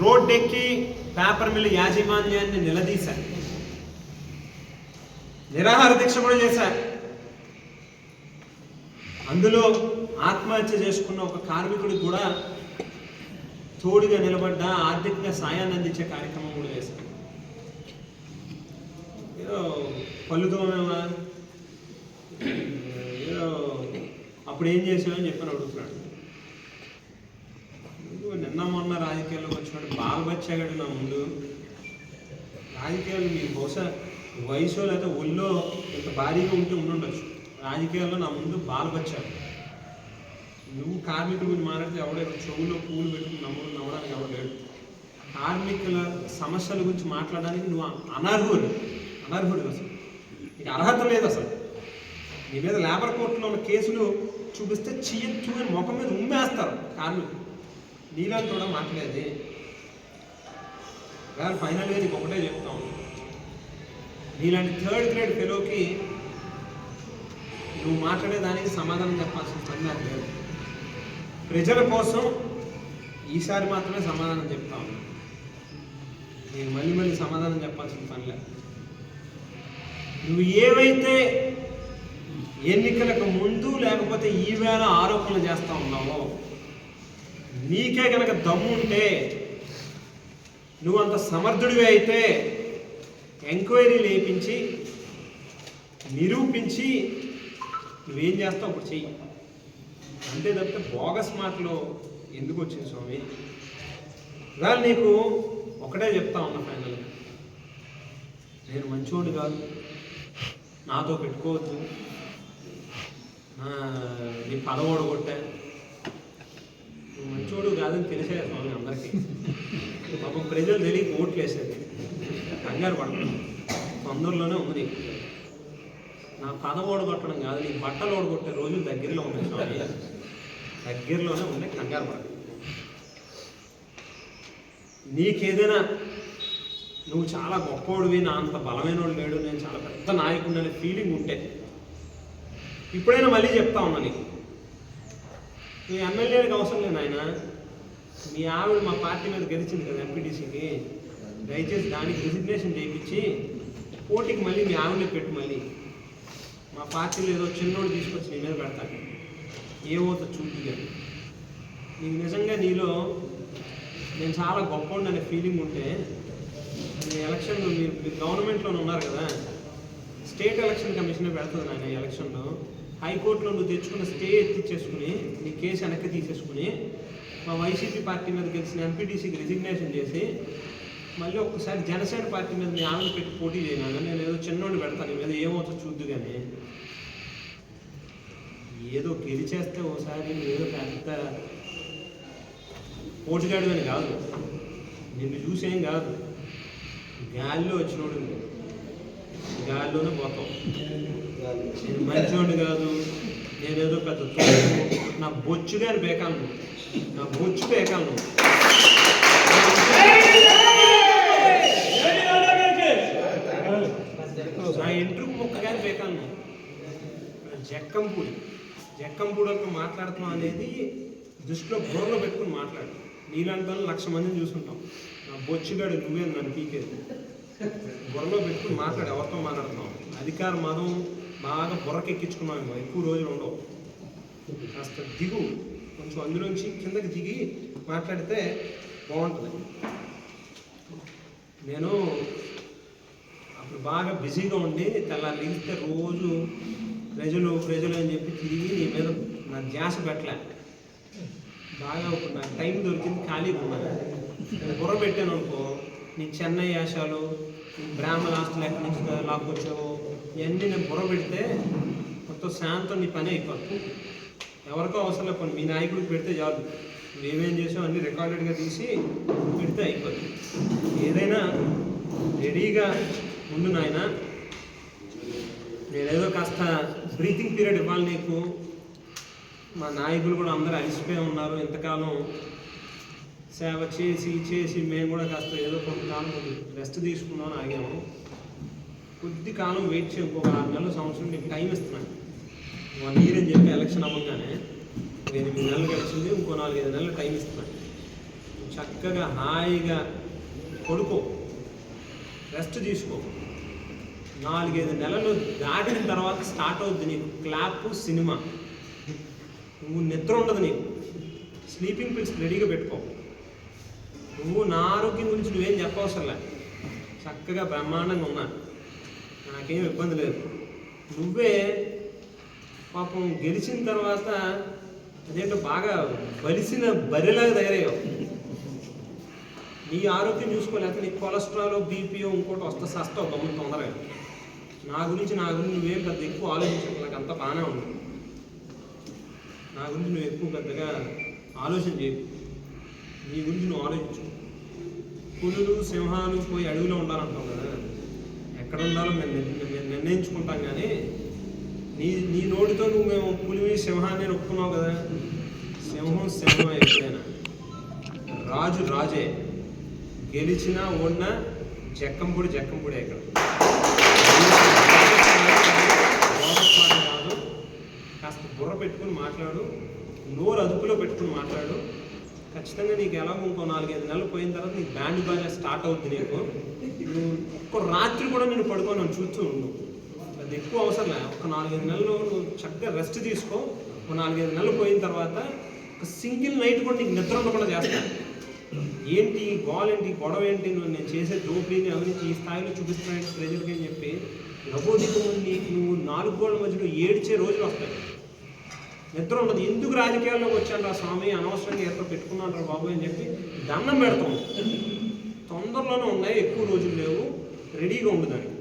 రోడ్డెక్కి paper mill యాజమాన్యాన్ని నిలదీశారు, నిరాహార దీక్ష కూడా చేశారు. అందులో ఆత్మహత్య చేసుకున్న ఒక కార్మికుడికి కూడా తోడుగా నిలబడ్డ ఆర్థికంగా సాయాన్ని అందించే కార్యక్రమం కూడా చేశారు. ఏదో పళ్ళుతోమేమా, ఏదో అప్పుడు ఏం చేసామని చెప్పని అడుగుతున్నాడు. నిన్న మొన్న రాజకీయాల్లోకి వచ్చినట్టు బాలబచ్చాడు నా ముందు. రాజకీయాలు మీకు బహుశా వయసు లేకపోతే ఒళ్ళో ఇంత భారీగా ఉంటే ఉండుండొచ్చు. రాజకీయాల్లో నా ముందు బాలబచ్చాడు. నువ్వు కార్మికుల గురించి మాట్లాడితే ఎవడో చెవుల్లో పూలు పెట్టుకుని నమ్మడానికి ఎవరు లేడు. కార్మికుల సమస్యల గురించి మాట్లాడడానికి నువ్వు అనర్హుడు అసలు. నీకు అర్హత లేదు అసలు. నీ మీద లేబర్ కోర్టులో ఉన్న కేసులు చూపిస్తే చెయ్యొచ్చు అని ముఖం మీద ఉమ్మేస్తారు కార్మికులు. నీలాంటి కూడా మాట్లాడేది కానీ ఫైనల్గా నీకు ఒకటే చెప్తాం, నీలాంటి థర్డ్ గ్రేడ్ ఫెలోకి నువ్వు మాట్లాడేదానికి సమాధానం చెప్పాల్సిన పని నాకు లేదు. ప్రజల కోసం ఈసారి మాత్రమే సమాధానం చెప్తా ఉన్నా. నేను మళ్ళీ సమాధానం చెప్పాల్సిన పని లేదు. నువ్వు ఏవైతే ఎన్నికలకు ముందు లేకపోతే ఈవేళ ఆరోపణలు చేస్తూ ఉన్నావో, నీకే కనుక దమ్ముంటే, నువ్వు అంత సమర్థుడివి అయితే ఎంక్వైరీ లేపించి నిరూపించి నువ్వేం చేస్తావు అప్పుడు చెయ్యి. అంతే తప్పితే బోగస్ మాటలో ఎందుకు వచ్చింది స్వామి? ఇవాళ నీకు ఒకటే చెప్తా ఉన్నా ఫైనల్గా, నేను మంచోడు కాదు, నాతో పెట్టుకోవద్దు, నీ పదవోడు కొట్టా, నువ్వు మంచోడు కాదని తెలిసే స్వామి అందరికీ. పాపం ప్రజలు తెలియక ఓట్లు వేసేది, కంగారు పడతాను, తొందరలోనే ఉంది. నా పదం ఓడగొట్టడం కాదు, నీ బట్టలు ఓడగొట్టే రోజులు దగ్గరలో ఉన్నాయి స్వామి, దగ్గరలోనే ఉన్నాయి, కంగారు పడ. నీకేదైనా నువ్వు చాలా గొప్పవాడివి, నా అంత బలమైన వాడు లేడు, నేను చాలా పెద్ద నాయకుడు అనే ఫీలింగ్ ఉంటే ఇప్పుడైనా మళ్ళీ చెప్తా ఉన్నా నీకు, నీ ఎమ్మెల్యేకి అవసరం లేదు ఆయన. మీ ఆవిడ మా పార్టీ మీద గెలిచింది కదా ఎంపీటీసీకి, దయచేసి దానికి రిజిగ్నేషన్ చేయించి పోటీకి మళ్ళీ మీ ఆవిడనే పెట్టు. మళ్ళీ మా పార్టీలో ఏదో చిన్నోడు తీసుకొచ్చి నీ మీద పెడతాను, ఏమవుతుంది చూపుగా. నీకు నిజంగా నీలో నేను చాలా గొప్పవాడిని అనే ఫీలింగ్ ఉంటే, నీ ఎలక్షన్లో మీరు గవర్నమెంట్లోనే ఉన్నారు కదా, స్టేట్ ఎలక్షన్ కమిషనే పెడుతుంది నాయన ఎలక్షన్లో. హైకోర్టులో నువ్వు తెచ్చుకున్న స్టే ఎత్తిచ్చేసుకుని నీ కేసు వెనక్కి తీసేసుకుని మా వైసీపీ పార్టీ మీద గెలిచిన ఎంపీటీసీకి రిజిగ్నేషన్ చేసి మళ్ళీ ఒక్కసారి జనసేన పార్టీ మీద నీ ఆమెను పెట్టి పోటీ చేయను. నేను ఏదో చిన్నోడిని పెడతాను నీ మీద, ఏమవుతుందో చూద్దు. కానీ ఏదో గెలిచేస్తే ఓసారి ఏదో పెద్ద పోటీగాడు అని కాదు, నిన్ను చూసేం కాదు, గాలిలో వచ్చినోడు, గాలిలోనే పోతాం. నేను మంచివాడు కాదు, నేనేదో పెద్ద నా బొచ్చుగా బేకాలను, నా బొచ్చు బేకాలను, నా ఇంట్రుకు మొక్కగాని బేకాలను, జక్కంపూడకు మాట్లాడుతున్నాం అనేది దృష్టిలో బుర్రలో పెట్టుకుని మాట్లాడు. నీలాంటి వాళ్ళు 1,00,000 మందిని చూసుకుంటాం. నా బొచ్చుగాడు నువ్వే నన్ను పీకేది, బుర్రలో పెట్టుకుని మాట్లాడు. ఎవరితో మాట్లాడుతున్నాం? అధికార మదం బాగా బుర్రకెక్కించుకున్నాం, ఎక్కువ రోజులు ఉండవు. కాస్త దిగు, కొంచెం అందులోంచి కిందకి దిగి మాట్లాడితే బాగుంటుంది. నేను అప్పుడు బాగా బిజీగా ఉండి తెల్లారి లేస్తే రోజు ప్రజలు అని చెప్పి తిరిగి నీ మీద నా ధ్యాస పెట్టలే. బాగా ఇప్పుడు నాకు టైం దొరికింది, ఖాళీగా ఉన్నాను. నేను బుర్ర పెట్టాను అనుకో, నీ చెన్నై యాశాలు, నీ బ్రాహ్మణ హాస్టల్ ఎక్కడి నుంచి లాక్కొచ్చావు, ఇవన్నీ నేను బుర్ర పెడితే మొత్తం శాంతం నీ పని అయిపోతుంది. ఎవరికో అవసరం లేకపోతే మీ నాయకుడికి పెడితే చాలు, నువ్వేమేం చేసావు అన్నీ రికార్డెడ్గా తీసి పెడితే అయిపోతుంది. ఏదైనా రెడీగా ఉండు నాయన. నేనేదో కాస్త బ్రీతింగ్ పీరియడ్ ఇవ్వాలి నీకు. మా నాయకులు కూడా అందరూ అలసిపోయి ఉన్నారు, ఎంతకాలం సేవ చేసి మేము కూడా కాస్త ఏదో కొంతకాలం రెస్ట్ తీసుకున్నామని ఆగాము. కొద్ది కాలం వెయిట్ చేయి, ఇంకొక 6 నెలలు సంవత్సరం నీకు టైం ఇస్తున్నాను. 1 year అని చెప్పి ఎలక్షన్ అవ్వగానే 8 నెలలు గడిచింది, ఇంకో 4-5 నెలలు టైం ఇస్తున్నాను. చక్కగా హాయిగా పడుకో, రెస్ట్ తీసుకో. 4-5 నెలలు దాటిన తర్వాత స్టార్ట్ అవుద్ది నీకు క్లాప్ సినిమా. నువ్వు నిద్ర ఉండదు నీకు. స్లీపింగ్ పిల్స్ రెడీగా పెట్టుకో. నువ్వు నా ఆరోగ్యం గురించి నువ్వేం చెప్పవసరంలే, చక్కగా బ్రహ్మాండంగా ఉన్నా, నాకేం ఇబ్బంది లేదు. నువ్వే పాపం గెలిచిన తర్వాత అదేంటో బాగా బలిసిన బరిలాగా తయారయ్యావు. నీ ఆరోగ్యం చూసుకోలేక నీకు కొలెస్ట్రాల్, బీపీఓ ఇంకోటి వస్తే సస్తావు గమ్మున తొందరగా. నా గురించి నువ్వేం పెద్ద ఎక్కువ ఆలోచించవు, నాకు అంత బాగానే ఉంది. నా గురించి నువ్వు ఎక్కువ పెద్దగా ఆలోచన చేయకు, నీ గురించి నువ్వు ఆలోచించు. పులులు సింహాలు పోయి అడవిలో ఉండాలంటావు కదా, ఎక్కడ ఉండాలో మేము నిర్ణయించుకుంటాం. కానీ నీ నోటితో నువ్వు మేము పులివి సింహాన్ని ఒప్పుకున్నావు కదా. సింహం ఎప్పుడైనా, రాజు రాజే, గెలిచినా ఓడినా జక్కంపొడి ఇక్కడ. కాదు, కాస్త బుర్ర పెట్టుకుని మాట్లాడు, నోరు అదుపులో పెట్టుకుని మాట్లాడు. ఖచ్చితంగా నీకు ఎలాగో ఇంకో 4-5 నెలలు పోయిన తర్వాత నీకు బ్యాండ్ బాగా స్టార్ట్ అవుద్ది. నీకు నువ్వు ఒక్క రాత్రి కూడా నేను పడుకొని చూస్తూ ఉండు, అది ఎక్కువ అవసరం లే. ఒక 4-5 నెలలు నువ్వు చక్కగా రెస్ట్ తీసుకో. ఒక 4-5 నెలలు పోయిన తర్వాత ఒక సింగిల్ నైట్ కూడా నీకు నిద్ర ఉండకుండా చేస్తాను. ఏంటి గోల్ ఏంటి, గొడవ ఏంటి, నేను చేసే దోపిడీని అవినీతి ఈ స్థాయిలో చూపిస్తున్నాను ప్రజలకి అని చెప్పి లబోదికం నీకు నువ్వు 4 గోళ్ల మధ్యలో ఏడ్చే రోజులు వస్తాయి. నిద్ర ఉండదు. ఎందుకు రాజకీయాల్లోకి వచ్చాను రా స్వామి, అనవసరంగా ఎక్కడ పెట్టుకున్నాను రా బాబు అని చెప్పి దండం పెడతాం. తొందరలోనే ఉన్నాయి, ఎక్కువ రోజులు లేవు, రెడీగా ఉండు దానికి.